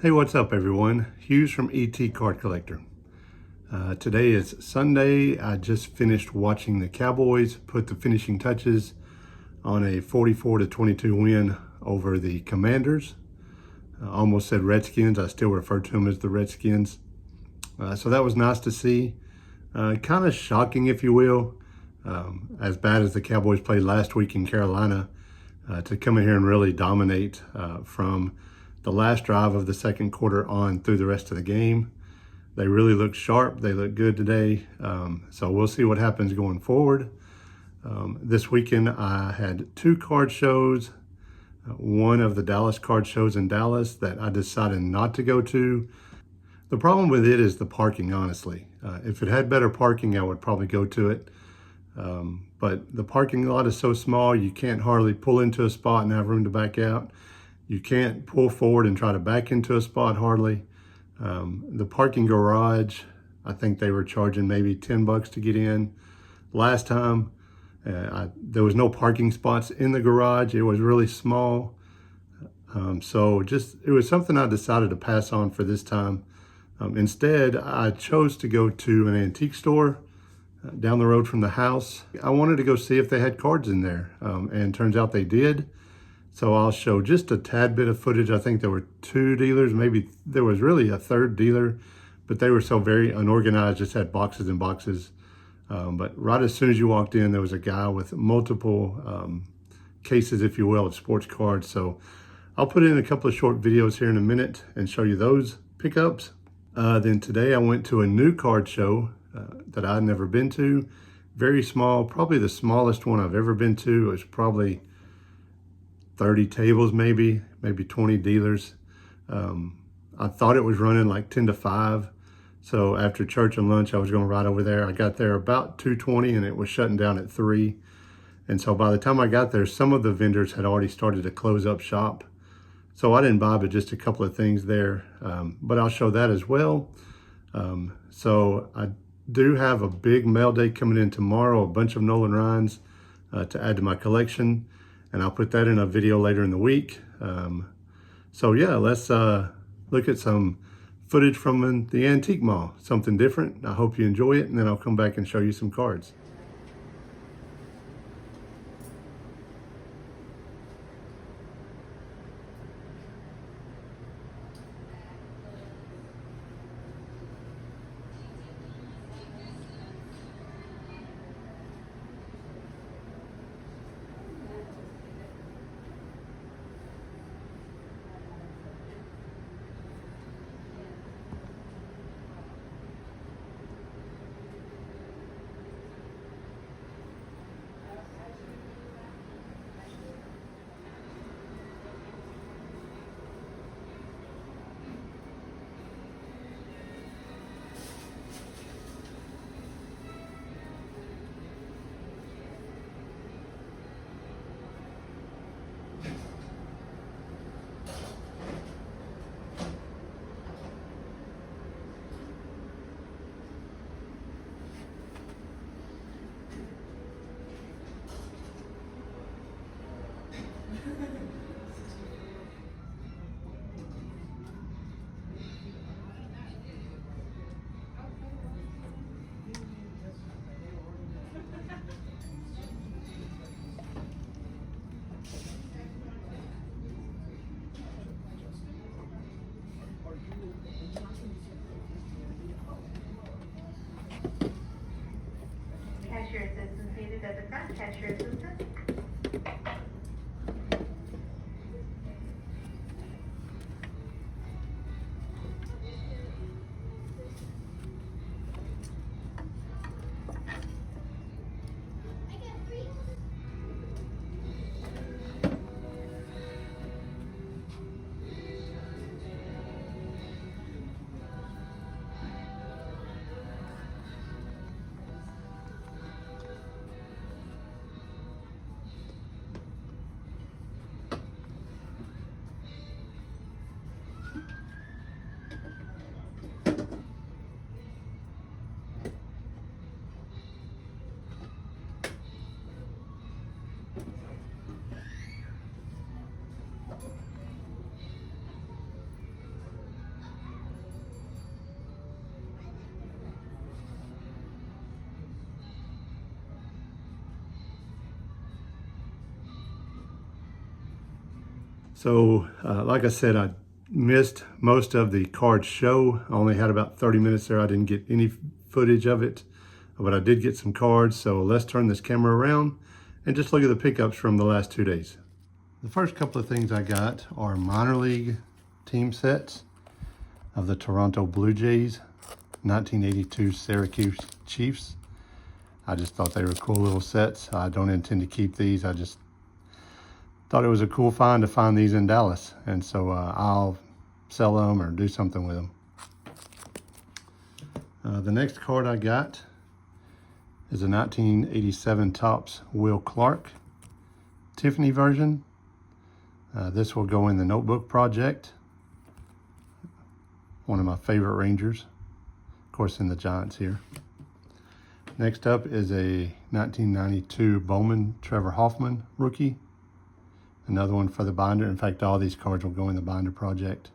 Hey, what's up everyone? Hughes from ET Card Collector. Today is Sunday. I just finished watching the Cowboys put the finishing touches on a 44-22 win over the Commanders. I almost said Redskins. I still refer to them as the Redskins. So that was nice to see. Kind of shocking, if you will, as bad as the Cowboys played last week in Carolina, to come in here and really dominate from the last drive of the second quarter on through the rest of the game. They really look sharp. They look good today. So we'll see what happens going forward. This weekend I had two card shows. One of the Dallas card shows in Dallas that I decided not to go to. The problem with it is the parking, honestly. If it had better parking, I would probably go to it. But the parking lot is so small, you can't hardly pull into a spot and have room to back out. You can't pull forward and try to back into a spot hardly. The parking garage, I think they were charging maybe $10 to get in. Last time, there was no parking spots in the garage. It was really small. So it was something I decided to pass on for this time. Instead, I chose to go to an antique store down the road from the house. I wanted to go see if they had cards in there, and turns out they did. So I'll show just a tad bit of footage. I think there were two dealers, maybe there was really a third dealer, but they were so very unorganized, just had boxes and boxes. But right as soon as you walked in, there was a guy with multiple cases, if you will, of sports cards. So I'll put in a couple of short videos here in a minute and show you those pickups. Then today I went to a new card show that I'd never been to. Very small, probably the smallest one I've ever been to. It was probably 30 tables, maybe 20 dealers. I thought it was running like 10 to 5. So after church and lunch, I was going right over there. I got there about 2:20 and it was shutting down at 3. And so by the time I got there, some of the vendors had already started to close up shop. So I didn't buy but just a couple of things there, but I'll show that as well. So I do have a big mail day coming in tomorrow, a bunch of Nolan Rhines to add to my collection. And I'll put that in a video later in the week. So yeah, let's look at some footage from the antique mall, something different. I hope you enjoy it, and then I'll come back and show you some cards. Cashier assistant seated at the front. Cashier assistant. So, like I said, I missed most of the card show. I only had about 30 minutes there. I didn't get any footage of it, but I did get some cards. So let's turn this camera around and just look at the pickups from the last 2 days. The first couple of things I got are minor league team sets of the Toronto Blue Jays, 1982 Syracuse Chiefs. I just thought they were cool little sets. I don't intend to keep these. I just thought it was a cool find to find these in Dallas. And so I'll sell them or do something with them. The next card I got is a 1987 Topps Will Clark Tiffany version. This will go in the Notebook Project. One of my favorite Rangers. Of course, in the Giants here. Next up is a 1992 Bowman Trevor Hoffman rookie. Another one for the binder. In fact, all these cards will go in the binder project.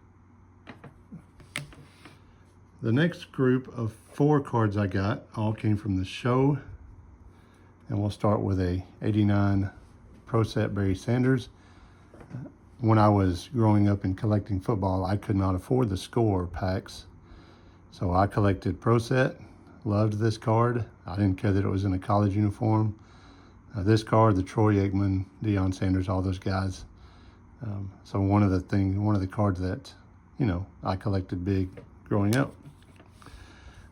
The next group of 4 cards I got all came from the show. And we'll start with a 89 Pro Set Barry Sanders. When I was growing up and collecting football, I could not afford the score packs. So I collected Pro Set. Loved this card. I didn't care that it was in a college uniform. This card, the Troy Aikman, Deion Sanders, all those guys. So one of the cards that, I collected big growing up.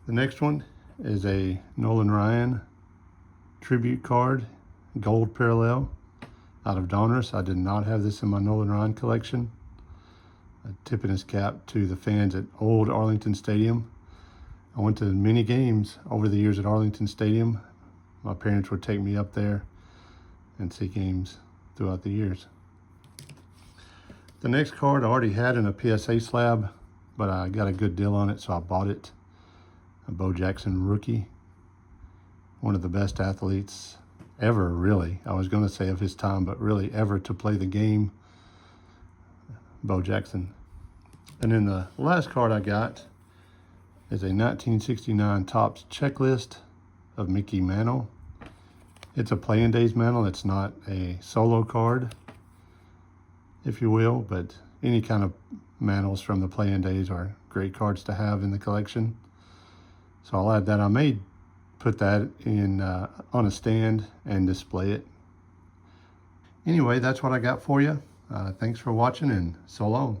The next one is a Nolan Ryan tribute card, gold parallel, out of Donruss. I did not have this in my Nolan Ryan collection. Tipping his cap to the fans at old Arlington Stadium. I went to many games over the years at Arlington Stadium. My parents would take me up there and see games throughout the years. The next card I already had in a PSA slab, but I got a good deal on it, so I bought it. A Bo Jackson rookie. One of the best athletes ever, really. I was going to say of his time, but really ever to play the game. Bo Jackson. And then the last card I got is a 1969 Topps checklist of Mickey Mantle. It's a Playing Days Mantle. It's not a solo card, if you will, but any kind of mantles from the Playing Days are great cards to have in the collection. So I'll add that. I may put that in on a stand and display it. Anyway, that's what I got for you. Thanks for watching, and so long.